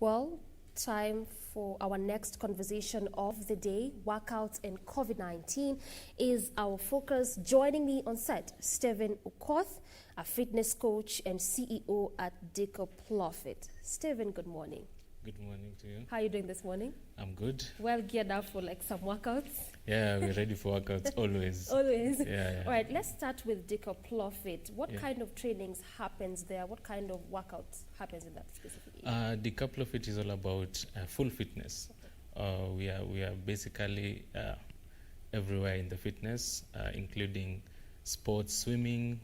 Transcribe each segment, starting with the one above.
Well, time for our next conversation of the day. Workouts and COVID-19 is our focus. Joining me on set, Stephen Okoth, a fitness coach and CEO at Profit. Stephen, good morning. Good morning to you. How are you doing this morning? I'm good. Well geared up for like some workouts? Yeah, we're ready for workouts always. Always? Yeah. All right, let's start with Profit. What Yeah. kind of trainings happens there? What kind of workouts happens in that specific area? Profit is all about full fitness. We are basically everywhere in the fitness, including sports, swimming,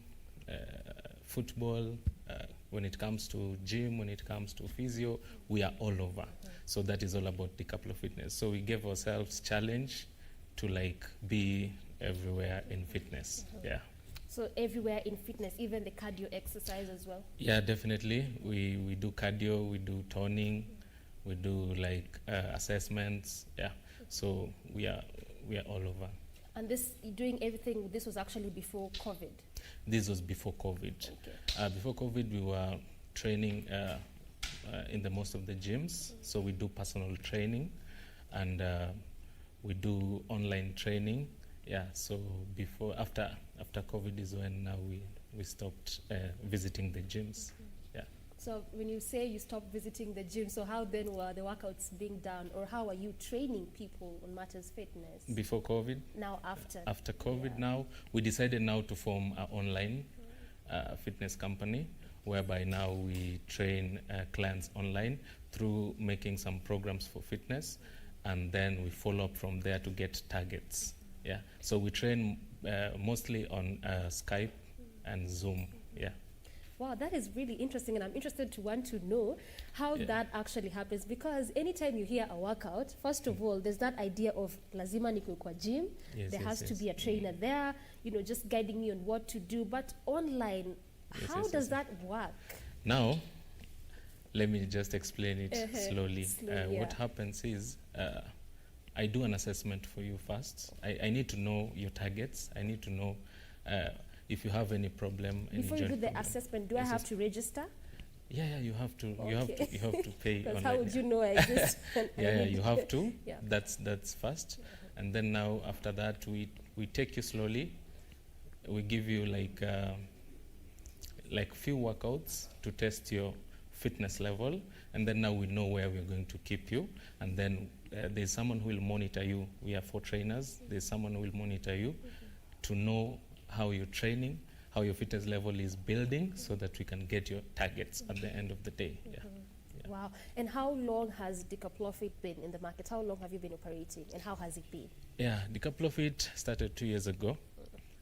football. When it comes to gym, when it comes to physio, we are all over. So that is all about Decouple Fitness. So we gave ourselves challenge to like be everywhere in fitness. Yeah. So everywhere in fitness, even the cardio exercise as well? Yeah, definitely. We do cardio, we do toning, we do like assessments. Yeah. So we are all over. And this was actually before COVID? This was before COVID. Okay. Before COVID, we were training in the most of the gyms. So we do personal training, and we do online training. Yeah. So after COVID is when now we stopped visiting the gyms. Yeah. So when you say you stopped visiting the gym, so how then were the workouts being done, or how are you training people on matters fitness? Before COVID? Now after? After COVID now, we decided now to form an online fitness company, whereby now we train clients online through making some programs for fitness, and then we follow up from there to get targets. Yeah. So we train mostly on Skype and Zoom. Yeah. Wow, that is really interesting, and I'm interested to want to know how that actually happens, because anytime you hear a workout, first of all, there's that idea of lazima nikwe kwa gym. There has to be a trainer there, just guiding me on what to do. But online, how does that work? Now, let me just explain it slowly. What happens is, I do an assessment for you first. I need to know your targets. I need to know if you have any problem. Before you do the assessment, do I have to register? Yeah, you have to. Okay. You have to pay. Because how would you know I exist? You have to. Yeah. That's first, and then now after that we take you slowly. We give you like few workouts to test your fitness level, and then now we know where we're going to keep you, and then there's someone who will monitor you. We have 4 trainers. There's someone who will monitor you to know how you're training, how your fitness level is building, so that we can get your targets at the end of the day. Yeah. Wow. And how long has Profit been in the market? How long have you been operating, and how has it been? Yeah, Profit started 2 years ago.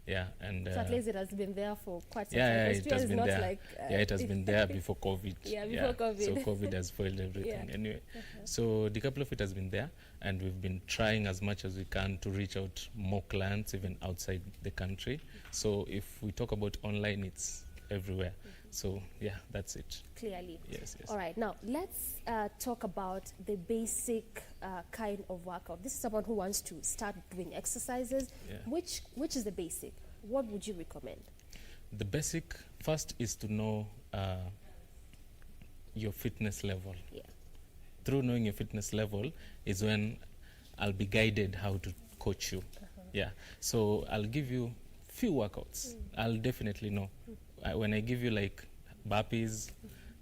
Yeah, and so at least it has been there for quite some time. Yeah, it has been there. It has been there before COVID. Before COVID. So COVID has spoiled everything. Anyway, so Profit has been there, and we've been trying as much as we can to reach out more clients, even outside the country. So if we talk about online, it's everywhere. So yeah, that's it. Clearly. Yes. All right, now let's talk about the basic kind of workout. This is someone who wants to start doing exercises. Yeah. Which is the basic? What would you recommend? The basic first is to know your fitness level. Yeah. Through knowing your fitness level is when I'll be guided how to coach you. Yeah. So I'll give you few workouts. I'll definitely know. When I give you like burpees,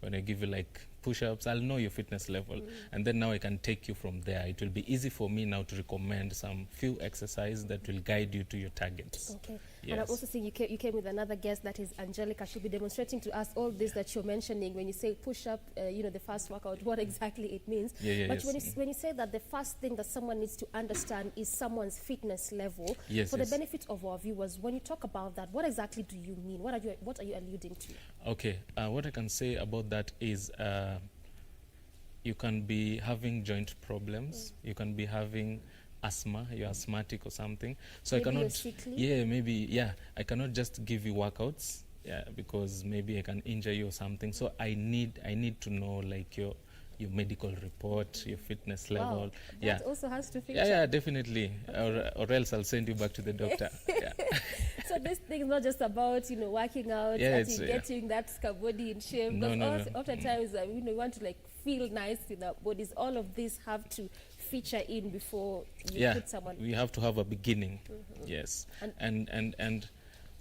when I give you like push-ups, I'll know your fitness level, and then now I can take you from there. It will be easy for me now to recommend some few exercises that will guide you to your targets. Okay. Yes. And I'm also seeing you came with another guest, that is Angelica. She'll be demonstrating to us all this that you're mentioning. When you say push-up, the first workout, what exactly it means. But when you say that the first thing that someone needs to understand is someone's fitness level, for the benefit of our viewers, when you talk about that, what exactly do you mean? What are you alluding to? Okay. What I can say about that is you can be having joint problems. You can be having asthma. You're asthmatic or something. So maybe I cannot. You're sickly? I cannot just give you workouts. Yeah, because maybe I can injure you or something. So I need to know like your medical report, your fitness level. Wow. That also has to feature. Yeah, definitely. Or else I'll send you back to the doctor. Yeah. So this thing is not just about, working out, getting that body in shape. No. Oftentimes, we want to feel nice in our bodies. All of these have to feature in before you put someone. We have to have a beginning. Yes. And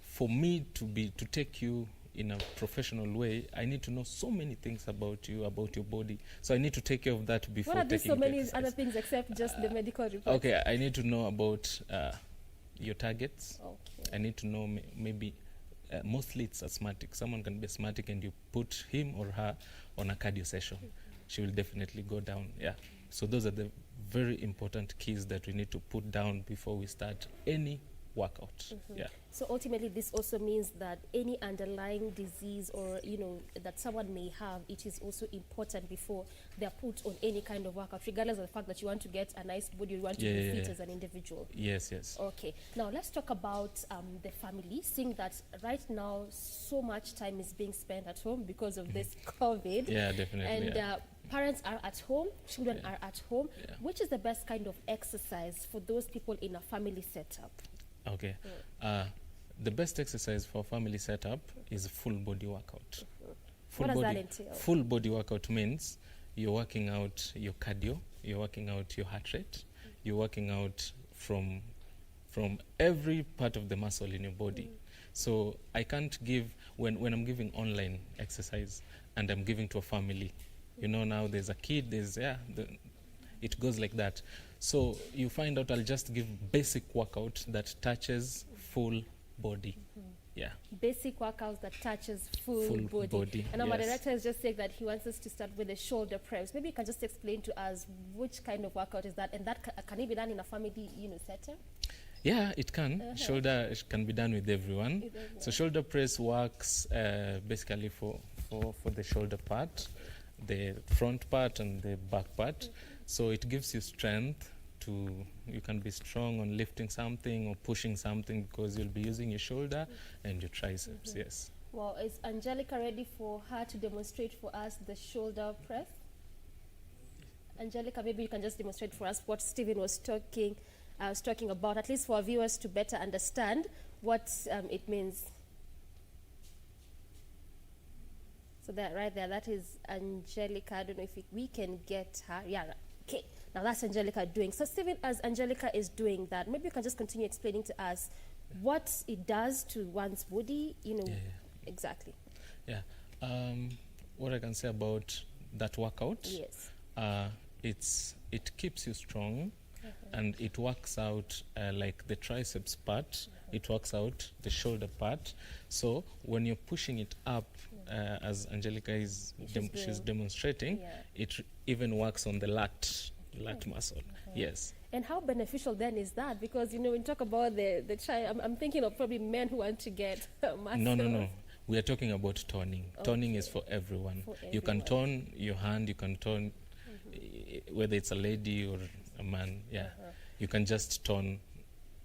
for me to take you in a professional way, I need to know so many things about you, about your body. So I need to take care of that before taking What are so many other things except just the medical report? Okay, I need to know about your targets. Okay. I need to know maybe, mostly it's asthmatic. Someone can be asthmatic and you put him or her on a cardio session. She will definitely go down, So those are the very important keys that we need to put down before we start any workout. So ultimately this also means that any underlying disease or that someone may have, it is also important before they're put on any kind of workout, regardless of the fact that you want to get a nice body, you want to be fit as an individual. Yes. Okay, now let's talk about the family, seeing that right now so much time is being spent at home because of this COVID. Yeah, definitely. And parents are at home, children are at home. Which is the best kind of exercise for those people in a family setup? Okay. The best exercise for family setup is full body workout. What does that entail? Full body workout means you're working out your cardio, you're working out your heart rate, you're working out from every part of the muscle in your body. So I can't give, when I'm giving online exercise and I'm giving to a family, now there's a kid, it goes like that. So you find out I'll just give basic workout that touches full body. Basic workouts that touches full body. And our director is just saying that he wants us to start with the shoulder press. Maybe you can just explain to us which kind of workout is that, and that can it be done in a family setup? Yeah, it can. Shoulder can be done with everyone. So shoulder press works basically for the shoulder part, the front part and the back part. So it gives you strength you can be strong on lifting something or pushing something because you'll be using your shoulder and your triceps, yes. Well, is Angelica ready for her to demonstrate for us the shoulder press? Angelica, maybe you can just demonstrate for us what Stephen was talking about, at least for our viewers to better understand what it means. So that right there, that is Angelica. I don't know if we can get her. Yeah, okay. Now that's Angelica doing. So Stephen, as Angelica is doing that, maybe you can just continue explaining to us what it does to one's body, exactly. Yeah. What I can say about that workout, it keeps you strong, and it works out like the triceps part, it works out the shoulder part. So when you're pushing it up, as Angelica she's demonstrating, it even works on the lat muscle. Yes. And how beneficial then is that? Because when you talk about the child, I'm thinking of probably men who want to get muscle. No. We are talking about toning. Toning is for everyone. You can tone your hand, you can tone whether it's a lady or a man. You can just tone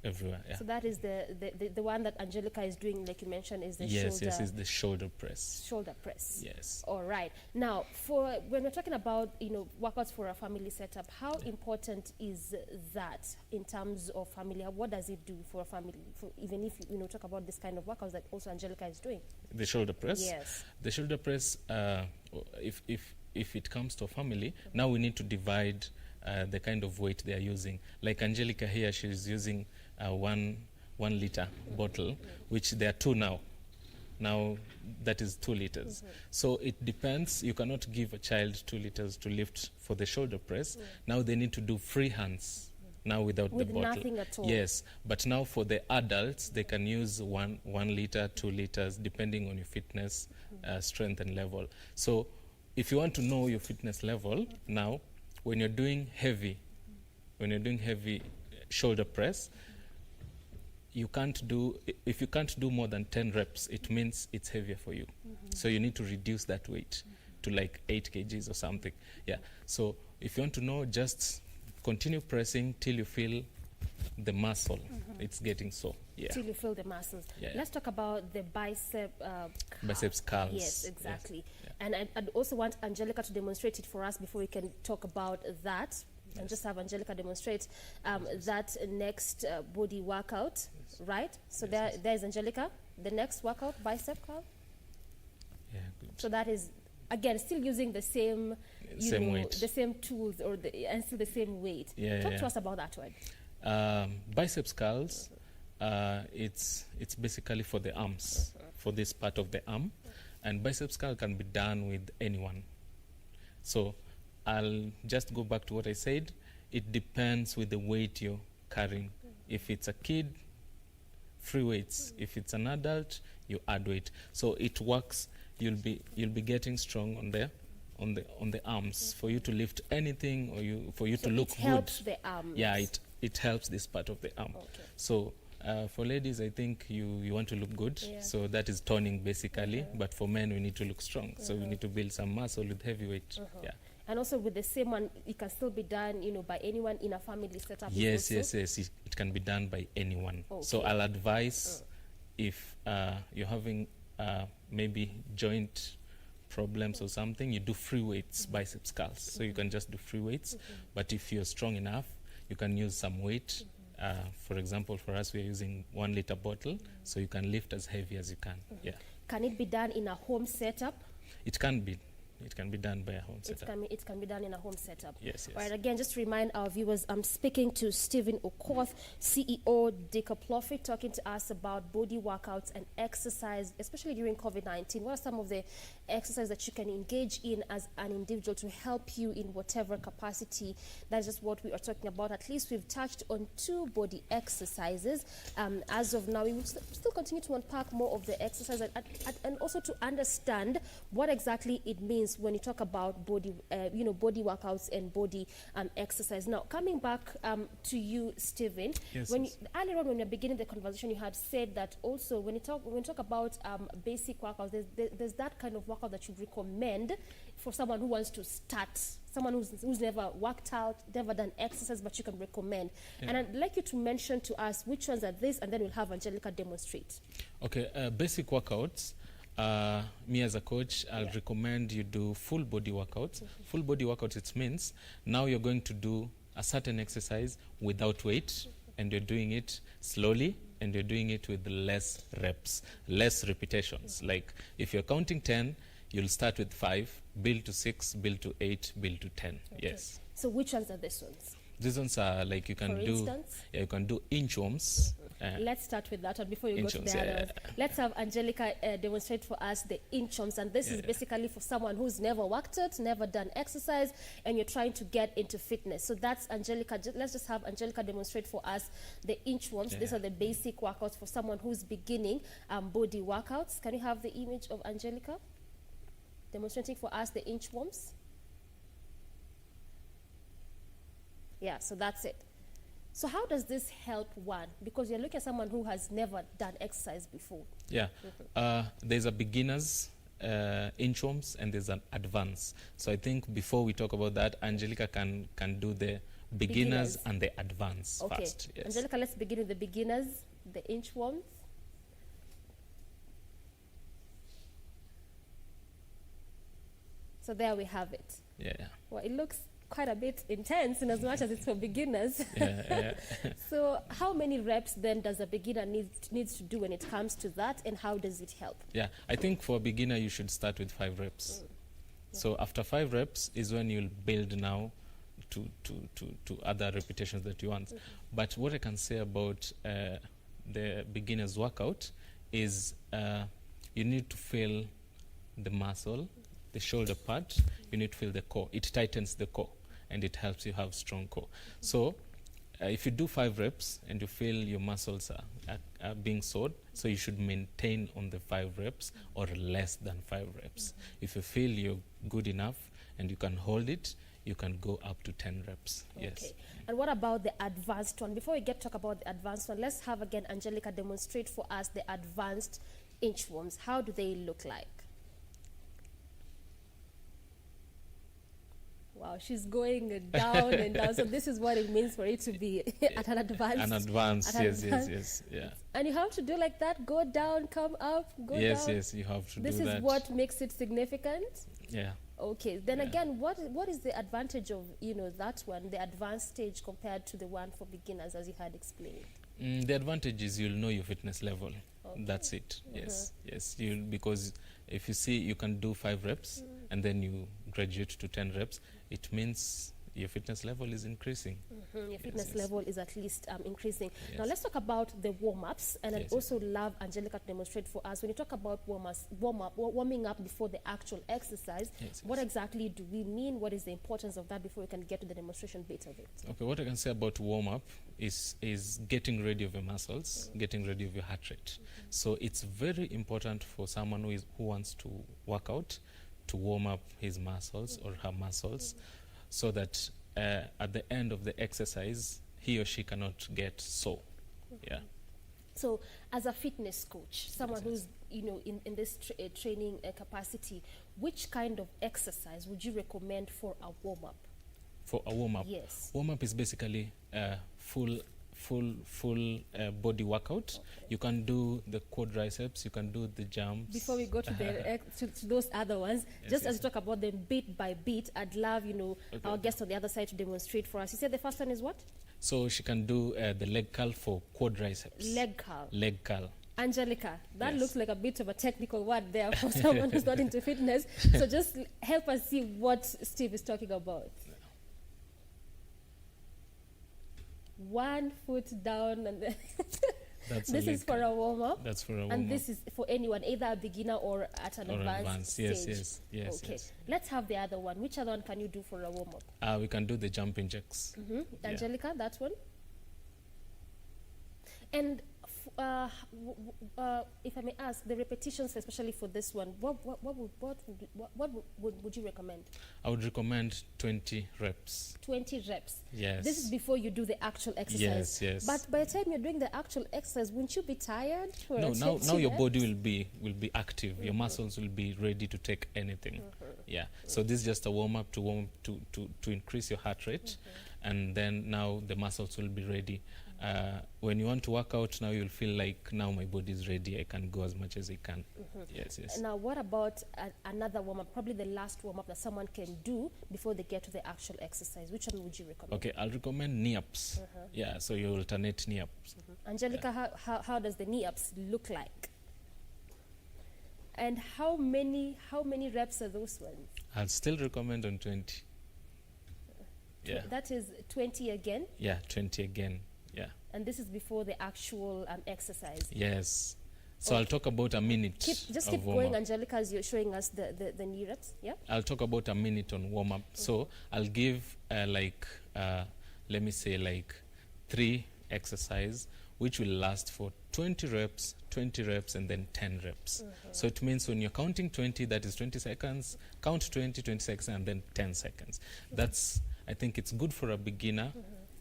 everywhere. So that is the one that Angelica is doing, like you mentioned, is the shoulder. Yes, is the shoulder press. Shoulder press. Yes. All right. Now, when we're talking about workouts for a family setup, how important is that in terms of family? What does it do for a family? Even if talk about this kind of workouts that also Angelica is doing. The shoulder press. Yes. The shoulder press. If it comes to a family, now we need to divide the kind of weight they are using. Like Angelica here, she's using a 1 liter bottle, which there are 2 now. Now that is 2 liters. So it depends. You cannot give a child 2 liters to lift for the shoulder press. Now they need to do free hands. Now without the bottle. Nothing at all. Yes, but now for the adults, they can use 1 liter, 2 liters, depending on your fitness, strength and level. So if you want to know your fitness level, now when you're doing heavy shoulder press, if you can't do more than 10 reps, it means it's heavier for you. So you need to reduce that weight to like 8 kgs or something. So if you want to know, just continue pressing till you feel the muscle. It's getting so. Till you feel the muscles. Let's talk about the biceps curls. Yes, exactly. And I'd also want Angelica to demonstrate it for us before we can talk about that. And just have Angelica demonstrate that next body workout, right? So there's Angelica. The next workout, bicep curl. Yeah, good. So that is, again, still using the same, weight, the same tools, and still the same weight. Talk to us about that one. Biceps curls, it's basically for the arms, for this part of the arm, and biceps curl can be done with anyone. So I'll just go back to what I said. It depends with the weight you're carrying. If it's a kid, free weights. If it's an adult, you add weight. So it works. You'll be getting strong on the arms for you to lift anything, or for you to look good. It helps the arms. Yeah, it helps this part of the arm. Okay. So for ladies, I think you want to look good. Yeah. So that is toning basically. But for men, we need to look strong. So we need to build some muscle with heavy weight. Yeah. And also with the same one, it can still be done, by anyone in a family setup. Yes. It can be done by anyone. Okay. So I'll advise if you're having maybe joint problems or something, you do free weights, biceps curls. So you can just do free weights. But if you're strong enough, you can use some weight. For example, for us, we're using 1 liter bottle, so you can lift as heavy as you can. Yeah. Can it be done in a home setup? It can be. It can be done by a home setup. It can be done in a home setup. Yes. All right, again, just to remind our viewers, I'm speaking to Stephen Okoth, CEO, Decaplofi, talking to us about body workouts and exercise, especially during COVID-19. What are some of the exercises that you can engage in as an individual to help you in whatever capacity? That's just what we are talking about. At least we've touched on 2 body exercises. As of now, we will still continue to unpack more of the exercise and also to understand what exactly it means when you talk about body workouts and body exercise. Now, coming back to you, Stephen, earlier on when we were beginning the conversation, you had said that also when you talk about basic workouts, there's that kind of workout that you recommend for someone who wants to start, someone who's never worked out, never done exercise, but you can recommend. Yeah. And I'd like you to mention to us which ones are this, and then we'll have Angelica demonstrate. Okay, basic workouts. Me as a coach, I'll recommend you do full body workouts. Full body workouts, it means now you're going to do a certain exercise without weight, and you're doing it slowly, and you're doing it with less reps, less repetitions. Like if you're counting 10, you'll start with 5, build to 6, build to 8, build to 10. Yes. So which ones are these ones? These ones are like you can you can do inchworms. Let's start with that one before you go to the others. Let's have Angelica demonstrate for us the inchworms, and this is basically for someone who's never worked out, never done exercise, and you're trying to get into fitness. So that's Angelica. Let's just have Angelica demonstrate for us the inchworms. These are the basic workouts for someone who's beginning body workouts. Can you have the image of Angelica demonstrating for us the inchworms? Yeah, so that's it. So how does this help one? Because you're looking at someone who has never done exercise before. Yeah, there's a beginner's inchworms and there's an advanced. So I think before we talk about that, Angelica can do the beginners and the advanced first. Yes. Angelica, let's begin with the beginners, the inchworms. So there we have it. Yeah. Well, it looks quite a bit intense in as much as it's for beginners. Yeah. So how many reps then does a beginner needs to do when it comes to that, and how does it help? Yeah, I think for a beginner you should start with 5 reps. So after 5 reps is when you'll build now to other repetitions that you want. But what I can say about the beginner's workout is you need to feel the muscle, the shoulder part. You need to feel the core. It tightens the core and it helps you have strong core. So if you do 5 reps and you feel your muscles are being sore, so you should maintain on the 5 reps or less than 5 reps. If you feel you're good enough and you can hold it, you can go up to 10 reps. Yes. And what about the advanced one? Before we talk about the advanced one, let's have again Angelica demonstrate for us the advanced inchworms. How do they look like? Wow, she's going down and down. So this is what it means for it to be at an advanced. Yes. Yeah. And you have to do like that, go down, come up, go down. Yes, you have to do that. This is what makes it significant? Yeah. Okay, then again, what is the advantage of, that one, the advanced stage, compared to the one for beginners, as you had explained? The advantage is you'll know your fitness level. Okay. That's it. Yes, yes. Because if you see you can do 5 reps and then you graduate to 10 reps, it means your fitness level is increasing. Your fitness level is at least increasing. Yes. Now let's talk about the warm-ups, and I'd also love Angelica to demonstrate for us. When you talk about warming up before the actual exercise, what exactly do we mean? What is the importance of that before we can get to the demonstration bit of it? Okay, what I can say about warm-up is getting ready of your muscles, getting ready of your heart rate. So it's very important for someone who wants to work out to warm up his muscles or her muscles, so that at the end of the exercise, he or she cannot get sore. Yeah. So, as a fitness coach, someone who's in this training capacity, which kind of exercise would you recommend for a warm up? For a warm up, yes. Warm up is basically full body workout. You can do the quadriceps, you can do the jumps. Before we go to the to those other ones, as we talk about them bit by bit, I'd love our guest on the other side to demonstrate for us. You said the first one is what? So she can do the leg curl for quadriceps. Leg curl. Leg curl. Angelica, that looks like a bit of a technical word there for someone who's not into fitness. So just help us see what Steve is talking about. 1 foot down, and then this is for a warm-up. That's for a warm-up. And this is for anyone, either a beginner or at an advanced stage. Yes. Okay, let's have the other one. Which other one can you do for a warm-up? We can do the jumping jacks. Angelica, that one. And if I may ask, the repetitions, especially for this one, what would you recommend? I would recommend 20 reps. 20 reps. Yes. This is before you do the actual exercise. Yes. But by the time you're doing the actual exercise, wouldn't you be tired? No. Now your body will be active. Your muscles will be ready to take anything. Yeah. So this is just a warm up to increase your heart rate, and then now the muscles will be ready. When you want to work out, now you'll feel like, now my body is ready, I can go as much as I can. Yes. Now, what about another warm-up, probably the last warm-up that someone can do before they get to the actual exercise? Which one would you recommend? Okay, I'll recommend knee-ups. Yeah, so you alternate knee-ups. Angelica, how does the knee-ups look like? And how many reps are those ones? I'll still recommend on 20. Yeah. That is 20 again? Yeah, 20 again. Yeah. And this is before the actual exercise? Yes. So I'll talk about a minute. Keep going, Angelica, as you're showing us the knee reps. Yeah. I'll talk about a minute on warm up. So I'll give let me say 3 exercise, which will last for 20 reps, and then 10 reps. So it means when you're counting 20, that is 20 seconds. Count 20 seconds, and then 10 seconds. I think it's good for a beginner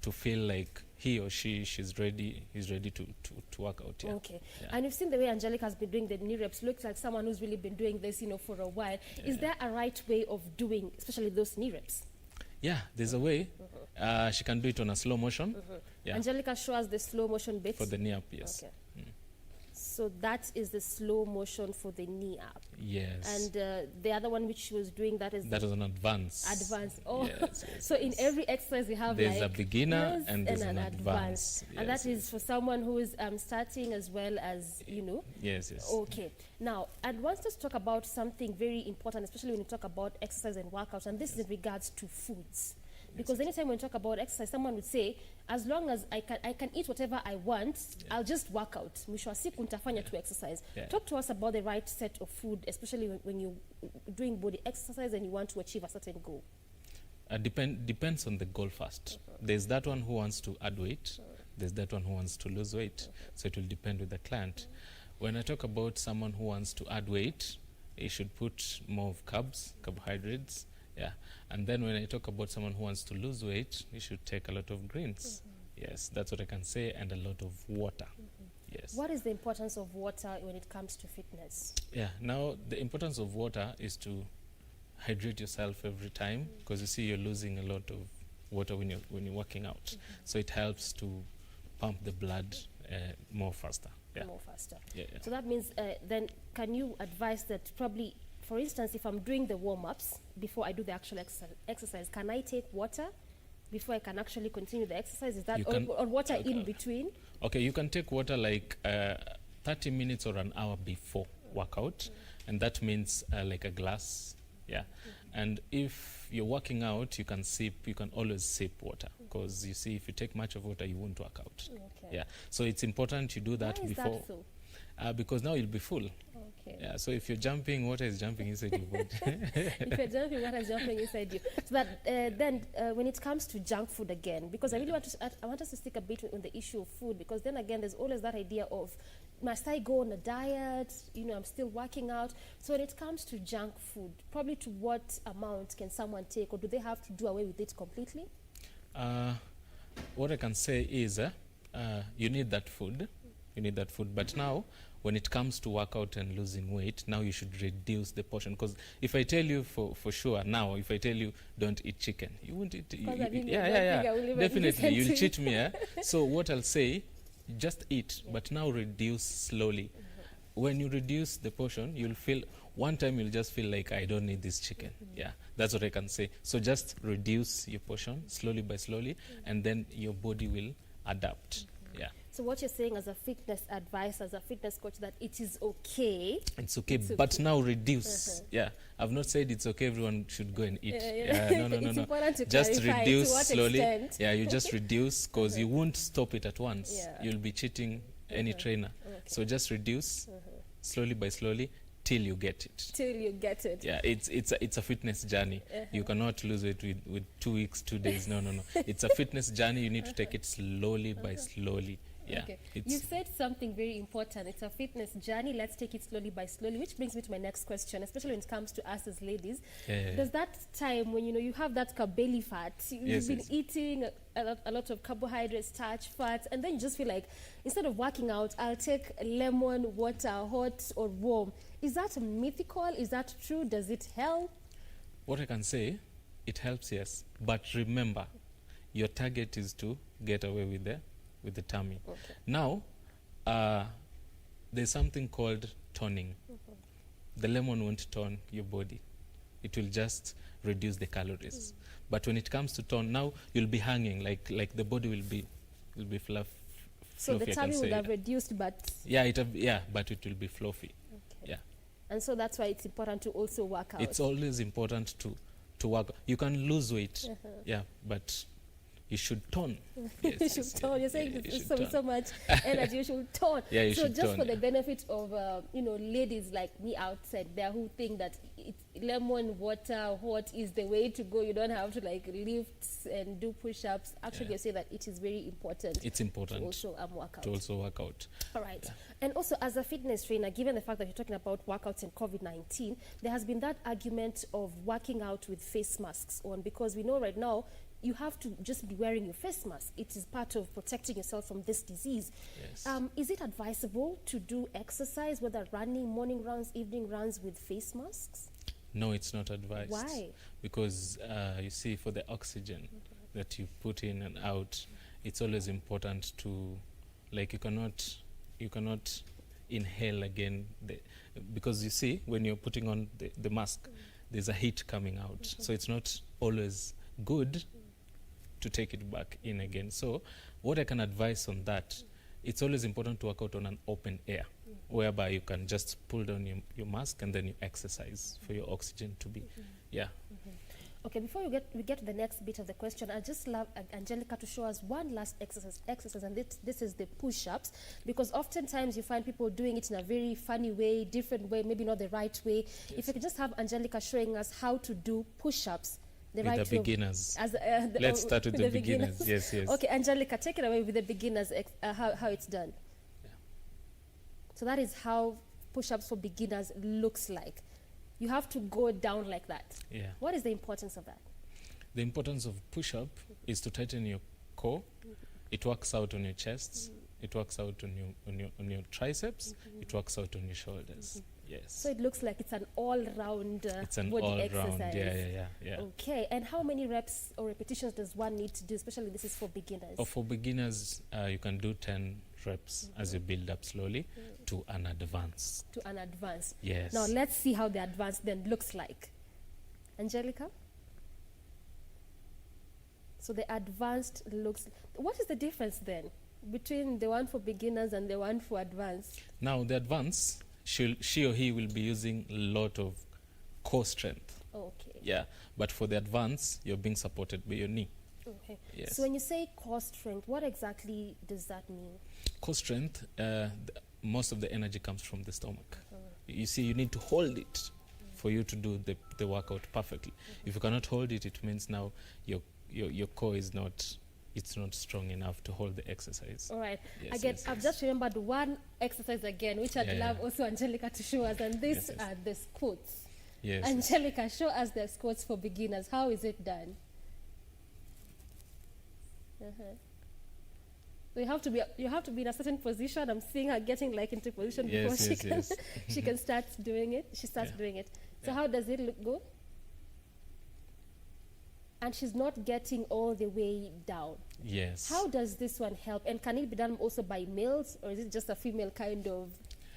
to feel like he or she's ready to work out. Yeah. Okay. Yeah. And you've seen the way Angelica has been doing the knee reps. Looks like someone who's really been doing this, for a while. Is there a right way of doing, especially those knee reps? Yeah, there's a way. She can do it on a slow motion. Yeah. Angelica, show us the slow motion bit. For the knee up, yes. Okay. So that is the slow motion for the knee up. Yes. And the other one which she was doing, that was an advance. Advance. Oh, yes, so in every exercise we have there's a beginner and there's an advance. And that is for someone who is starting as well as, Yes. Okay. Now, I want us to talk about something very important, especially when you talk about exercise and workouts, and this is in regards to foods. Because anytime when we talk about exercise, someone would say, as long as I can eat whatever I want, I'll just work out. Mwisho wa siku nitafanya to exercise. Talk to us about the right set of food, especially when you're doing body exercise and you want to achieve a certain goal. Depends on the goal first. There's that one who wants to add weight. There's that one who wants to lose weight. So it will depend with the client. When I talk about someone who wants to add weight, he should put more of carbohydrates. Yeah, and then when I talk about someone who wants to lose weight, you should take a lot of greens. Yes, that's what I can say, and a lot of water. Yes. What is the importance of water when it comes to fitness? Yeah, now the importance of water is to hydrate yourself every time, because you see you're losing a lot of water when you're working out. So it helps to pump the blood more faster. Yeah. More faster. Yeah. So that means then can you advise that probably for instance, if I'm doing the warm-ups before I do the actual exercise, can I take water before I can actually continue the exercise? Is that or water in between? Okay, you can take water like 30 minutes or an hour before workout, and that means like a glass. Yeah. And if you're working out, you can always sip water, because you see, if you take much of water, you won't work out. Okay. Yeah. So it's important you do that Why is before. That so? Because now you'll be full. Okay. Yeah. So if you're jumping, water is jumping inside your body. If you're jumping, water is jumping inside you. So that then when it comes to junk food again, because I really want us to stick a bit on the issue of food, because then again, there's always that idea of, must I go on a diet? You know, I'm still working out. So when it comes to junk food, probably to what amount can someone take, or do they have to do away with it completely? What I can say is you need that food. You need that food. But now, when it comes to workout and losing weight, now you should reduce the portion. Because if I tell you for sure now, if I tell you don't eat chicken, you won't eat. Definitely, you'll cheat me. So what I'll say, just eat, but now reduce slowly. When you reduce the portion, you'll feel, one time you'll just feel like, I don't need this chicken. Yeah, that's what I can say. So just reduce your portion slowly by slowly, and then your body will adapt. Yeah. So what you're saying as a fitness advisor, as a fitness coach, that it is okay. It's okay, but now reduce. Yeah, I've not said it's okay, everyone should go and eat. No. It's important to just clarify reduce to what slowly. extent. Yeah, you just reduce, because you won't stop it at once. Yeah. You'll be cheating any trainer. So just reduce slowly by slowly till you get it. Till you get it. Yeah, it's a fitness journey. You cannot lose it with 2 weeks, 2 days. No. It's a fitness journey. You need to take it slowly by slowly. Yeah. Okay. You said something very important. It's a fitness journey. Let's take it slowly by slowly, which brings me to my next question, especially when it comes to us as ladies. Does that time when you have that belly fat, you've been eating a lot of carbohydrates, starch, fats, and then you just feel like, instead of working out, I'll take lemon water, hot or warm. Is that mythical? Is that true? Does it help? What I can say, it helps, yes. But remember, your target is to get away with the tummy. Okay. Now, there's something called toning. The lemon won't tone your body. It will just reduce the calories. But when it comes to tone, now you'll be hanging, like the body will be fluffy. So the tummy would have reduced, but but it will be fluffy. Okay. Yeah. And so that's why it's important to also work out. It's always important to work. You can lose weight, but you should tone. Yes, you should tone. You're saying so much energy. You should tone. Yeah, you should just tone, for the benefit of ladies like me outside there who think that lemon water hot is the way to go. You don't have to lift and do push-ups. Actually, you say that it is very important. It's important to also work out. All right. Yeah. And also, as a fitness trainer, given the fact that you're talking about workouts and COVID-19, there has been that argument of working out with face masks on, because we know right now you have to just be wearing your face mask. It is part of protecting yourself from this disease. Yes. Is it advisable to do exercise, whether running, morning runs, evening runs, with face masks? No, it's not advised. Why? Because you see, for the oxygen that you put in and out, it's always important to, you cannot inhale again, because you see, when you're putting on the mask, there's a heat coming out. So it's not always good to take it back in again. So what I can advise on that, it's always important to work out on an open air, whereby you can just pull down your mask and then you exercise for your oxygen to be, Okay, before we get to the next bit of the question, I'd just love Angelica to show us one last exercise, and this is the push-ups, because oftentimes you find people doing it in a very funny way, different way, maybe not the right way. Yes. If you could just have Angelica showing us how to do push-ups the beginners. Let's start with the beginners. Yes. Okay, Angelica, take it away with the beginners, how it's done. Yeah. So that is how push-ups for beginners looks like. You have to go down like that. Yeah. What is the importance of that? The importance of push-up is to tighten your core. It works out on your chests. It works out on your triceps. It works out on your shoulders. Yes. So it looks like it's an all-round body exercise. Yeah. Okay. And how many reps or repetitions does one need to do? Especially this is for beginners. For beginners, you can do 10 reps as you build up slowly to an advance. To an advance. Yes. Now let's see how the advance then looks like. Angelica? So the advanced looks, what is the difference then between the one for beginners and the one for advanced? Now the advance, she or he will be using a lot of core strength. Okay. Yeah, but for the advance, you're being supported by your knee. Okay. Yes. So when you say core strength, what exactly does that mean? Core strength, most of the energy comes from the stomach. You see, you need to hold it for you to do the workout perfectly. If you cannot hold it, it means now your core is not, it's not strong enough to hold the exercise. All right. Yes, Again, yes, I've yes. just remembered one exercise again, which I'd love also Angelica to show us, and these Yes, yes. are the squats. Yes. Angelica, show us the squats for beginners. How is it done? So you have to be in a certain position. I'm seeing her getting like into position before she can start doing it. She starts doing it. So how does it look good? And she's not getting all the way down. Yes. How does this one help? And can it be done also by males, or is it just a female kind of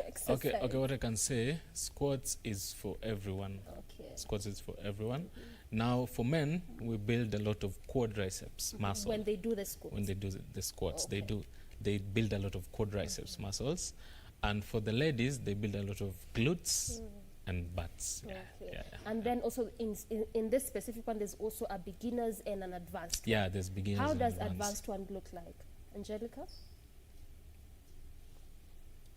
exercise? Okay, what I can say, squats is for everyone. Okay. Squats is for everyone. Now, for men, we build a lot of quadriceps muscle. When they do the squats. When they do the squats, they build a lot of quadriceps muscles. And for the ladies, they build a lot of glutes and butts. Okay. And then also in this specific one, there's also a beginners and an advanced. Yeah, there's beginners How and does advanced. advanced one look like? Angelica?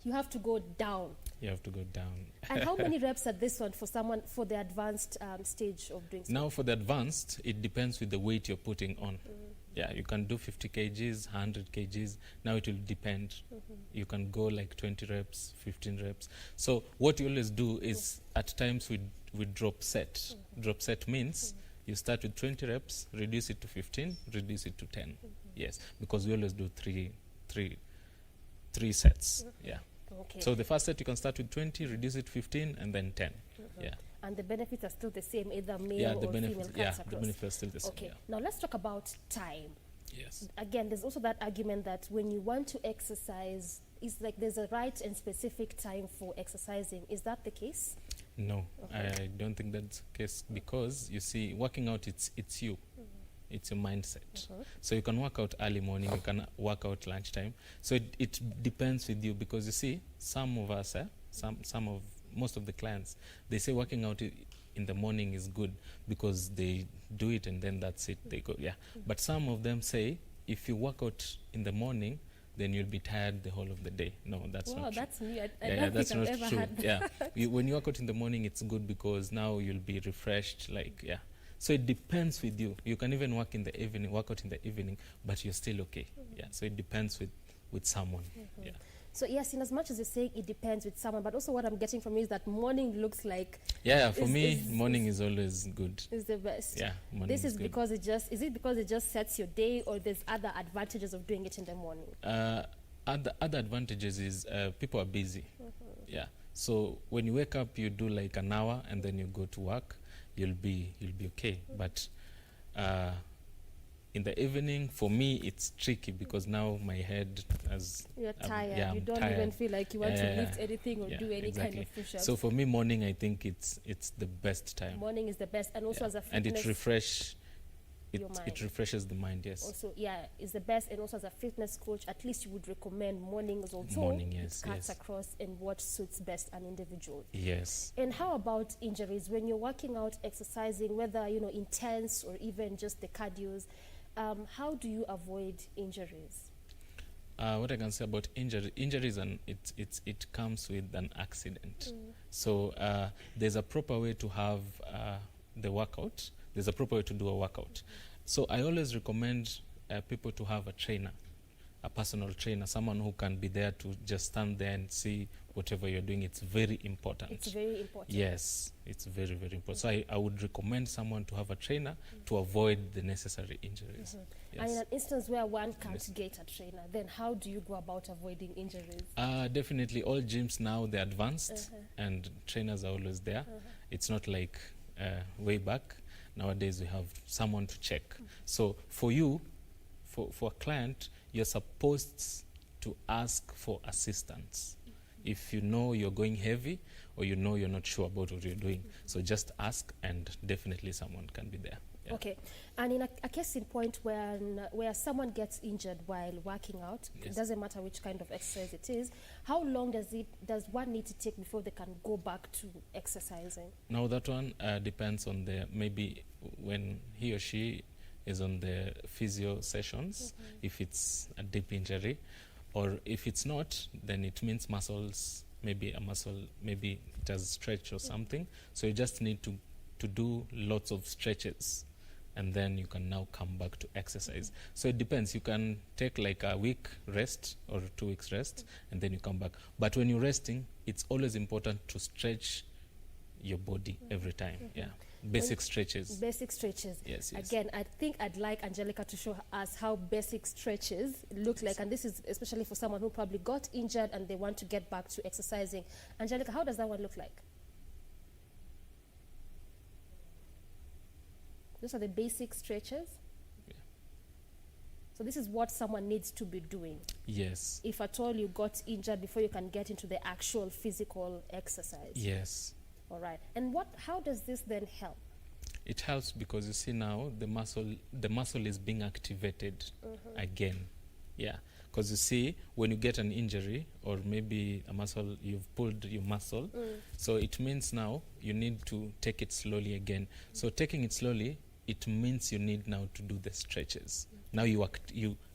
You have to go down. You have to go down. And how many reps are this one for someone for the advanced stage of doing Now, for the advanced, it depends with the weight you're putting on. Yeah, you can do 50 kgs, 100 kgs. Now it will depend. You can go like 20 reps, 15 reps. So what you always do is at times we drop set. Drop set means you start with 20 reps, reduce it to 15, reduce it to 10. Yes, because we always do three sets. Yeah. Okay. So the first set you can start with 20, reduce it to 15, and then 10. Yeah. And the benefits are still the same, either male or female cuts across. The benefits are still the same. Okay. Yeah. Now let's talk about time. Yes. Again, there's also that argument that when you want to exercise, it's like there's a right and specific time for exercising. Is that the case? No, I don't think that's the case, because you see, working out, it's you. It's your mindset. So you can work out early morning, you can work out lunchtime. So it depends with you, because you see, some of us, most of the clients, they say working out in the morning is good because they do it and then that's it, they go, But some of them say, if you work out in the morning, then you'll be tired the whole of the day. No, that's not true. That's new. I don't that's think not I've ever true. had that. When you work out in the morning, it's good because now you'll be refreshed, So it depends with you. You can even work out in the evening, but you're still okay. So it depends with someone. So yes, in as much as you're saying it depends with someone, but also what I'm getting from you is that morning looks like for me, morning is always good. Is the best. Yeah, morning This is good. because it just sets your day, or there's other advantages of doing it in the morning? Other advantages is people are busy. So when you wake up, you do like an hour and then you go to work, you'll be okay. But in the evening, for me, it's tricky because now my head has... You're tired. I'm you don't tired. even feel like you want to lift anything or do any kind of push-ups. So for me, morning, I think it's the best time. Morning is the best, and also as a fitness... And it refreshes the mind, yes. Also, it's the best, and also as a fitness coach, at least you would recommend mornings also. Morning, yes, it cuts across and what suits best an individual. Yes. And how about injuries? When you're working out, exercising, whether, intense or even just the cardios, how do you avoid injuries? What I can say about injuries, and it comes with an accident. So there's a proper way to have the workout. There's a proper way to do a workout. So I always recommend people to have a trainer, a personal trainer, someone who can be there to just stand there and see whatever you're doing. It's very important. It's very important. Yes, it's very, very important. So I would recommend someone to have a trainer to avoid the necessary injuries. Yes. And in an instance where one can't get a trainer, then how do you go about avoiding injuries? Definitely, all gyms now, they're advanced and trainers are always there. It's not like way back. Nowadays, we have someone to check. So for you, for a client, you're supposed to ask for assistance. If you know you're going heavy or you know you're not sure about what you're doing. So just ask, and definitely someone can be there. Yeah. Okay. And in a case in point where someone gets injured while working out, it doesn't matter which kind of exercise it is, how long does one need to take before they can go back to exercising? Now that one depends on maybe when he or she is on the physio sessions, if it's a deep injury, or if it's not, then it means muscles, maybe a muscle, maybe it has stretched or something. So you just need to do lots of stretches, and then you can now come back to exercise. So it depends. You can take like a week rest or 2 weeks rest, and then you come back. But when you're resting, it's always important to stretch your body every time. Yeah. Basic stretches. Basic stretches. Yes, yes. Again, I think I'd like Angelica to show us how basic stretches look like. And this is especially for someone who probably got injured and they want to get back to exercising. Angelica, how does that one look like? Those are the basic stretches? Yeah. So this is what someone needs to be doing. Yes. If at all you got injured before you can get into the actual physical exercise. Yes. All right. And how does this then help? It helps because you see now the muscle is being activated again. Yeah. Because you see, when you get an injury or maybe a muscle, you've pulled your muscle, so it means now you need to take it slowly again. So taking it slowly, it means you need now to do the stretches. Now you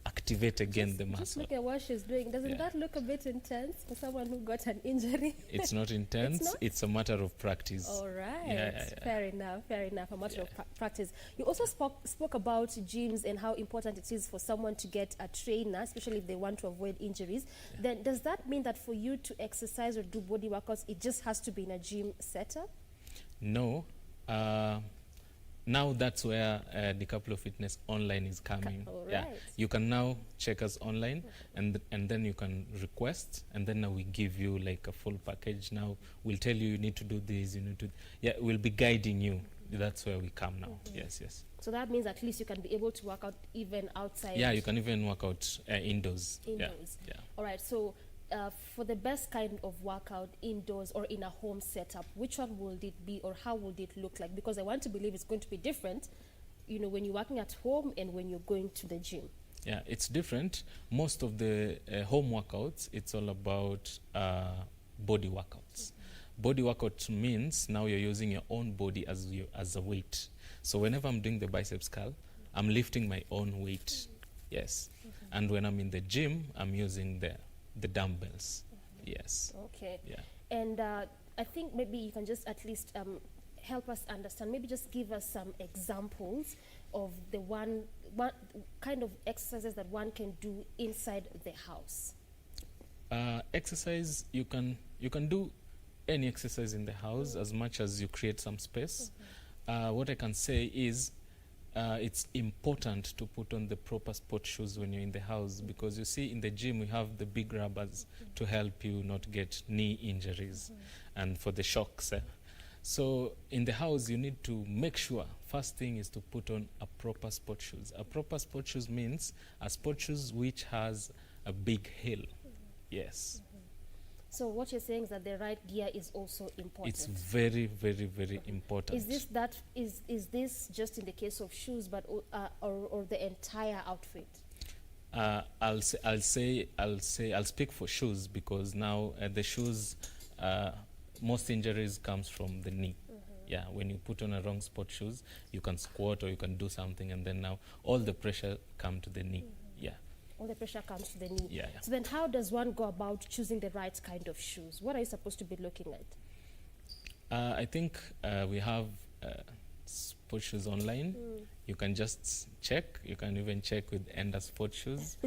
activate again the muscle. Just look at what she's doing. Doesn't that look a bit intense for someone who got an injury? It's not intense. It's a matter of practice. All right. Fair enough. A matter of practice. You also spoke about gyms and how important it is for someone to get a trainer, especially if they want to avoid injuries. Then does that mean that for you to exercise or do body workouts, it just has to be in a gym setup? No. Now that's where the Couple of Fitness Online is coming. Right. You can now check us online, and then you can request, and then now we give you like a full package. Now we'll tell you need to do this, you need to. Yeah, we'll be guiding you. That's where we come now. Yes. So that means at least you can be able to work out even outside. Yeah, you can even work out indoors. Yeah. All right. So for the best kind of workout indoors or in a home setup, which one would it be, or how would it look like? Because I want to believe it's going to be different, when you're working at home and when you're going to the gym. Yeah, it's different. Most of the home workouts, it's all about body workouts. Body workout means now you're using your own body as a weight. So whenever I'm doing the biceps curl, I'm lifting my own weight. Yes. And when I'm in the gym, I'm using the dumbbells. Yes. Okay. Yeah. And I think maybe you can just at least help us understand, maybe just give us some examples of the one kind of exercises that one can do inside the house. Exercise, you can do any exercise in the house as much as you create some space. What I can say is it's important to put on the proper sport shoes when you're in the house, because you see in the gym we have the big rubbers to help you not get knee injuries and for the shocks. So in the house you need to make sure, first thing is to put on a proper sport shoes. A proper sport shoes means a sport shoes which has a big heel. Yes. So what you're saying is that the right gear is also important. It's very, very, very important. Is this just in the case of shoes, but or the entire outfit? I'll speak for shoes, because now the shoes, most injuries comes from the knee. Yeah, when you put on a wrong sport shoes, you can squat or you can do something, and then now all the pressure come to the knee. Yeah. All the pressure comes to the knee. Yeah. So then how does one go about choosing the right kind of shoes? What are you supposed to be looking at? I think we have sport shoes online. You can just check. You can even check with Enda Sport Shoes.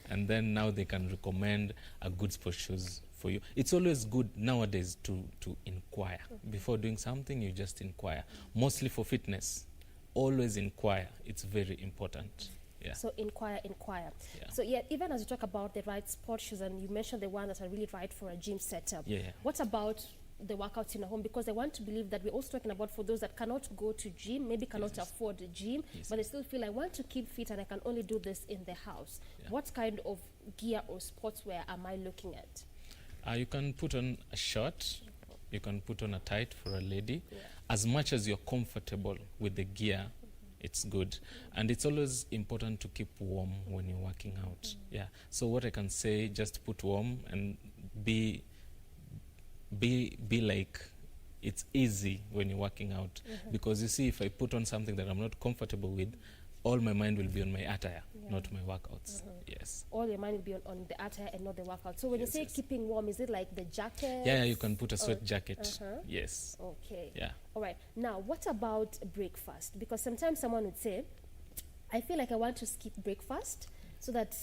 And then now they can recommend a good sport shoes for you. It's always good nowadays to inquire. Before doing something, you just inquire. Mostly for fitness, always inquire. It's very important. Yeah. So inquire. Yeah. So even as you talk about the right sport shoes, and you mentioned the ones that are really right for a gym setup. Yeah. What about the workouts in a home? Because I want to believe that we're also talking about for those that cannot go to gym, maybe cannot afford the gym, but they still feel I want to keep fit and I can only do this in the house. What kind of gear or sportswear am I looking at? You can put on a short, you can put on a tight for a lady. As much as you're comfortable with the gear, it's good. And it's always important to keep warm when you're working out. So what I can say, just put warm and be like it's easy when you're working out. Because you see, if I put on something that I'm not comfortable with, all my mind will be on my attire, not my workouts. Yes. All your mind will be on the attire and not the workout. So when you say keeping warm, is it like the jacket? Yeah, you can put a sweat jacket. Yes. Okay. Yeah. All right. Now, what about breakfast? Because sometimes someone would say, I feel like I want to skip breakfast so that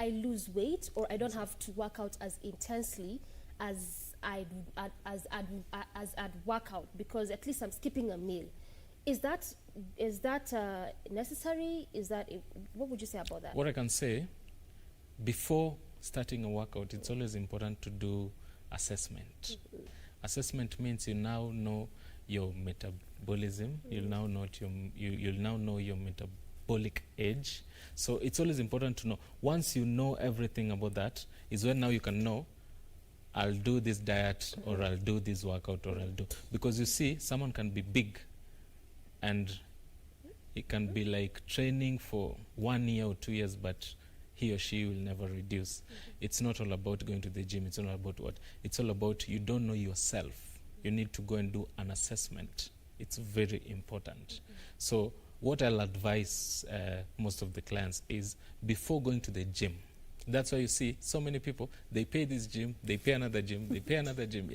I lose weight, or I don't have to work out as intensely as I'd work out, because at least I'm skipping a meal. Is that necessary? What would you say about that? What I can say, before starting a workout, it's always important to do assessment. Assessment means you now know your metabolism. You'll now know your metabolic age. So it's always important to know. Once you know everything about that, is when now you can know, I'll do this diet, or I'll do this workout, or I'll do. Because you see, someone can be big, and it can be like training for 1 year or 2 years, but he or she will never reduce. It's not all about going to the gym. It's not about what. It's all about you don't know yourself. You need to go and do an assessment. It's very important. So what I'll advise most of the clients is, before going to the gym, that's why you see so many people, they pay this gym, they pay another gym, they pay another gym.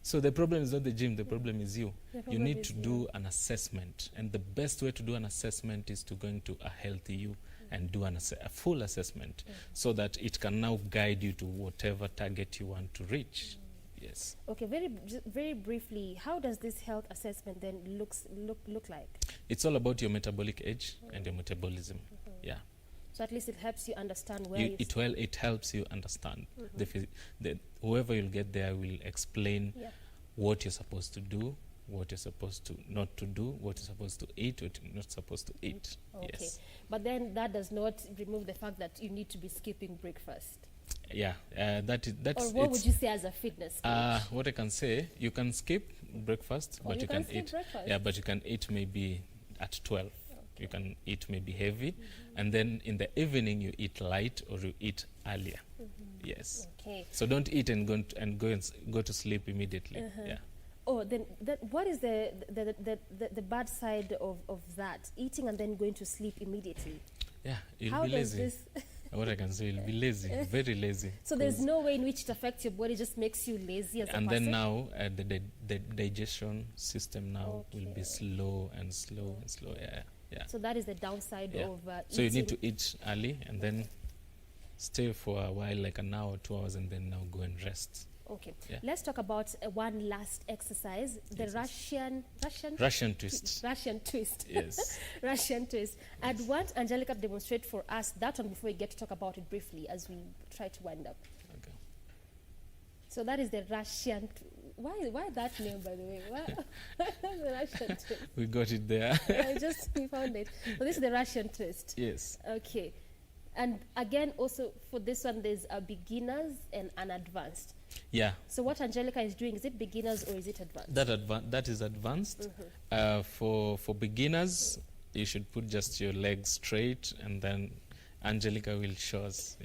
So the problem is not the gym, the problem is you. You need to do an assessment. And the best way to do an assessment is to go into a healthy you and do a full assessment, so that it can now guide you to whatever target you want to reach. Yes. Okay, very briefly, how does this health assessment then look like? It's all about your metabolic age and your metabolism. So at least it helps you understand where it helps you understand. Whoever you'll get there will explain what you're supposed to do, what you're supposed to not to do, what you're supposed to eat, what you're not supposed to eat. Okay. Yes. But then that does not remove the fact that you need to be skipping breakfast. That's. Or what would you say as a fitness coach? What I can say, you can skip breakfast, but you can eat. Breakfast. Yeah, but you can eat maybe at 12. You can eat maybe heavy, and then in the evening you eat light, or you eat earlier. Yes. Okay. So don't eat and go to sleep immediately. Oh, then what is the bad side of that? Eating and then going to sleep immediately. You'll be lazy. What I can say, you'll be lazy, very lazy. So there's no way in which it affects your body, just makes you lazy as a person? And then now the digestion system now will be slow and slow and slow. So that is the downside of so you need to eat early and then stay for a while, like an hour, 2 hours, and then now go and rest. Okay. Let's talk about one last exercise, the Russian twist. Russian twist. Yes. Russian twist. I'd want Angelica to demonstrate for us that one before we get to talk about it briefly as we try to wind up. Okay. So that is the Russian Why that name, by the way? The Russian twist. We got it there. We found it. So this is the Russian twist. Yes. Okay. And again, also for this one, there's a beginners and an advanced. So what Angelica is doing, is it beginners or is it advanced? That is advanced. For beginners, you should put just your legs straight, and then Angelica will show us.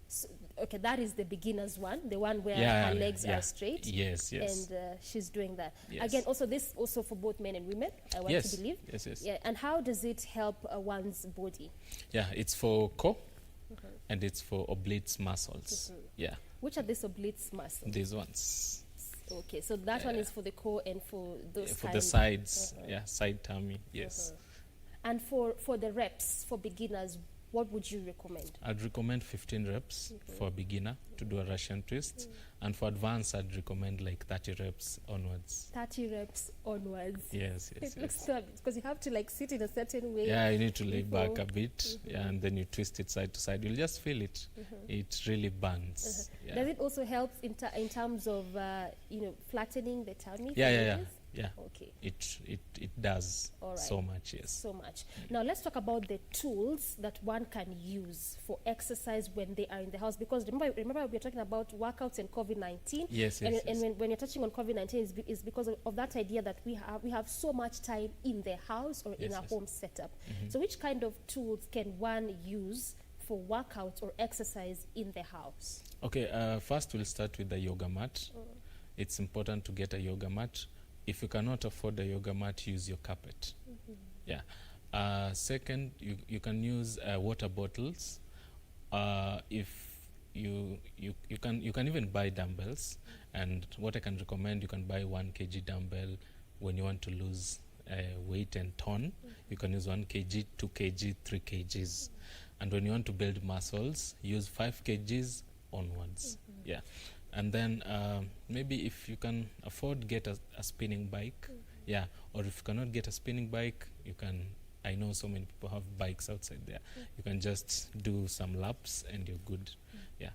So, okay, that is the beginner's one, the one where her legs are straight. Yes. And she's doing that. Yes. Again, also this also for both men and women, I want to believe. Yes. Yeah. And how does it help one's body? It's for core and it's for obliques muscles. Which are these obliques muscles? These ones. Okay, so that one is for the core and for those for the sides. Side tummy. Yes. And for the reps, for beginners, what would you recommend? I'd recommend 15 reps for a beginner to do a Russian twist. And for advanced, I'd recommend like 30 reps onwards. 30 reps onwards. Yes. It looks tough because you have to like sit in a certain way. Yeah, you need to lay back a bit, and then you twist it side to side. You'll just feel it. It really burns. Yeah. Does it also help in terms of flattening the tummy? Yeah. Okay. It does so much, yes. So much. Now let's talk about the tools that one can use for exercise when they are in the house, because remember we're talking about workouts and COVID-19. Yes. And when you're touching on COVID-19 is because of that idea that we have so much time in the house or in our home setup. So which kind of tools can one use for workout or exercise in the house? Okay, first we'll start with the yoga mat. It's important to get a yoga mat. If you cannot afford a yoga mat, use your carpet. Yeah. Second, you can use water bottles. If you can even buy dumbbells. And what I can recommend, you can buy 1 kg dumbbell when you want to lose weight and tone. You can use 1 kg, 2 kg, 3 kgs. And when you want to build muscles, use 5 kgs onwards. Yeah. And then maybe if you can afford, get a spinning bike. Yeah. Or if you cannot get a spinning bike, you can, I know so many people have bikes outside there. You can just do some laps and you're good. Yeah.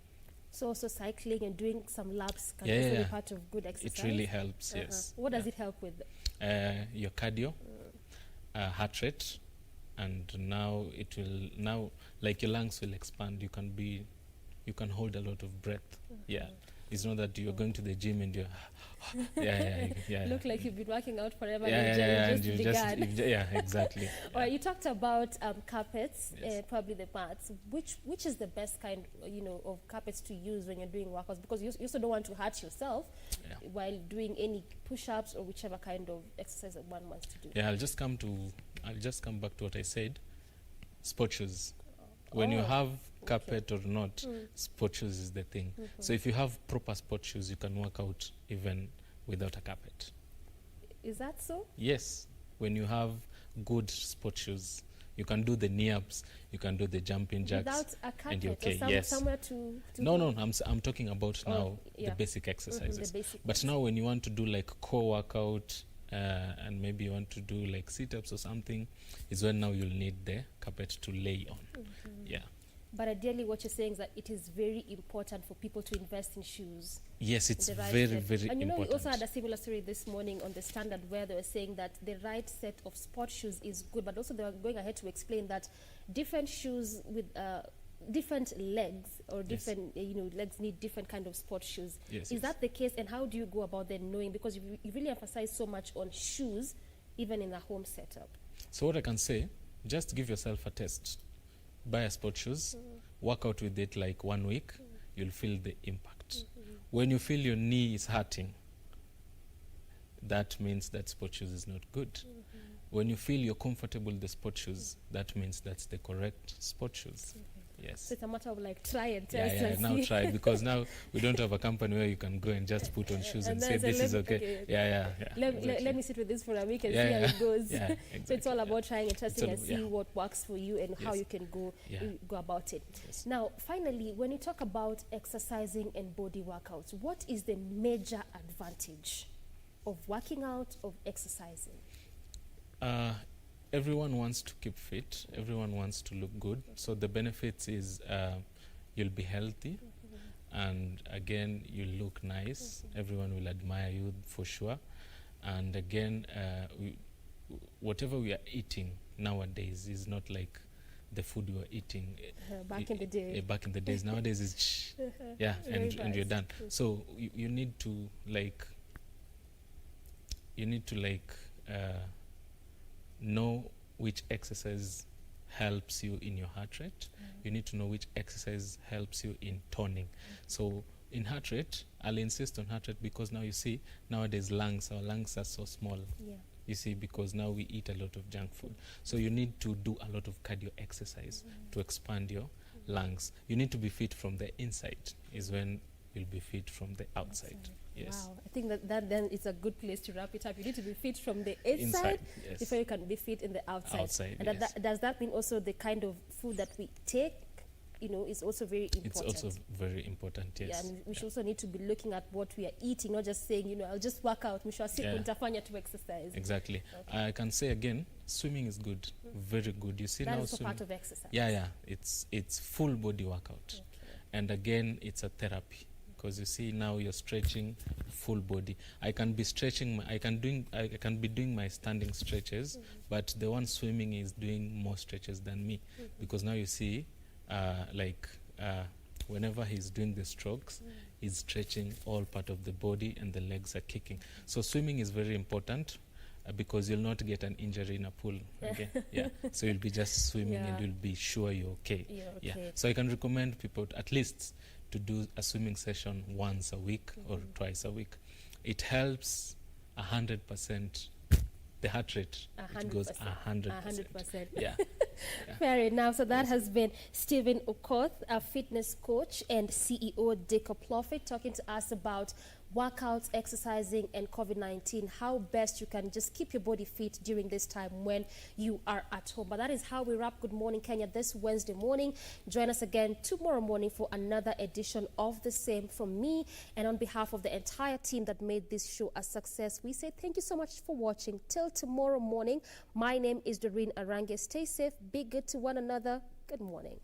So also cycling and doing some laps can also be part of good exercise? It really helps, yes. What does it help with? Your cardio, heart rate, and now it will, like your lungs will expand. You can hold a lot of breath. Yeah. It's not that you're going to the gym and you're look like you've been working out forever and you just exactly. All right, you talked about carpets, probably the mats. Which is the best kind of carpets to use when you're doing workouts, because you also don't want to hurt yourself while doing any push-ups or whichever kind of exercise that one wants to do. I'll just come back to what I said. Sport shoes. When you have carpet or not, sport shoes is the thing. So if you have proper sport shoes, you can work out even without a carpet. Is that so? Yes. When you have good sport shoes, you can do the knee-ups, you can do the jumping jacks. Without a carpet? And you're okay. Yes. Somewhere to No, I'm talking about now the basic exercises. But now when you want to do like core workout, and maybe you want to do like sit-ups or something, is when now you'll need the carpet to lay on. Yeah. But ideally what you're saying is that it is very important for people to invest in shoes. Yes, it's very important. And we also had a similar story this morning on the Standard, where they were saying that the right set of sport shoes is good, but also they were going ahead to explain that different shoes with different legs or different legs need different kind of sport shoes. Is that the case, and how do you go about then knowing, because you really emphasize so much on shoes even in the home setup? So what I can say, just give yourself a test. Buy a sport shoes, work out with it like 1 week, you'll feel the impact. When you feel your knee is hurting, that means that sport shoes is not good. When you feel you're comfortable with the sport shoes, that means that's the correct sport shoes. Yes. So it's a matter of like try and test. Now try, because now we don't have a company where you can go and just put on shoes and say this is okay. Let me sit with this for a week and see how it goes. Exactly. So it's all about trying and testing and see what works for you and how you can go about it. Now, finally, when you talk about exercising and body workouts, what is the major advantage of working out, of exercising? Everyone wants to keep fit. Everyone wants to look good. So the benefits is you'll be healthy, and again, you'll look nice. Everyone will admire you for sure. And again, whatever we are eating nowadays is not like the food we were eating back in the day. Back in the days. Nowadays is and you're done. So you need to know which exercise helps you in your heart rate. You need to know which exercise helps you in toning. So in heart rate, I'll insist on heart rate because now you see, nowadays our lungs are so small. You see, because now we eat a lot of junk food. So you need to do a lot of cardio exercise to expand your lungs. You need to be fit from the inside, is when you'll be fit from the outside. Yes. Wow, I think that then it's a good place to wrap it up. You need to be fit from the inside yes. before you can be fit in the outside. And yes. does that mean also the kind of food that we take, is also very important? It's also very important, yes. Yeah, and we should also need to be looking at what we are eating, not just saying, I'll just work out, nitafanya to exercise. Exactly. Okay. I can say again, swimming is good, very good. You see, that now is also part of exercise. Yeah, it's full body workout. Okay. And again, it's a therapy, because you see now you're stretching full body. I can be stretching, I can be doing my standing stretches, but the one swimming is doing more stretches than me, because now you see, whenever he's doing the strokes, he's stretching all part of the body and the legs are kicking. So swimming is very important, because you'll not get an injury in a pool. Okay? Yeah. So you'll be just swimming and you'll be sure you're okay. Yeah. So I can recommend people at least to do a swimming session once a week or twice a week. It helps 100%. The heart rate, it goes 100%. Yeah. Fair enough. So that has been Stephen Okoth, a fitness coach and CEO Decoplofit, talking to us about workouts, exercising, and COVID-19, how best you can just keep your body fit during this time when you are at home. But that is how we wrap Good Morning Kenya this Wednesday morning. Join us again tomorrow morning for another edition of the same. From me and on behalf of the entire team that made this show a success, we say thank you so much for watching. Till tomorrow morning, my name is Doreen Arange. Stay safe, be good to one another. Good morning.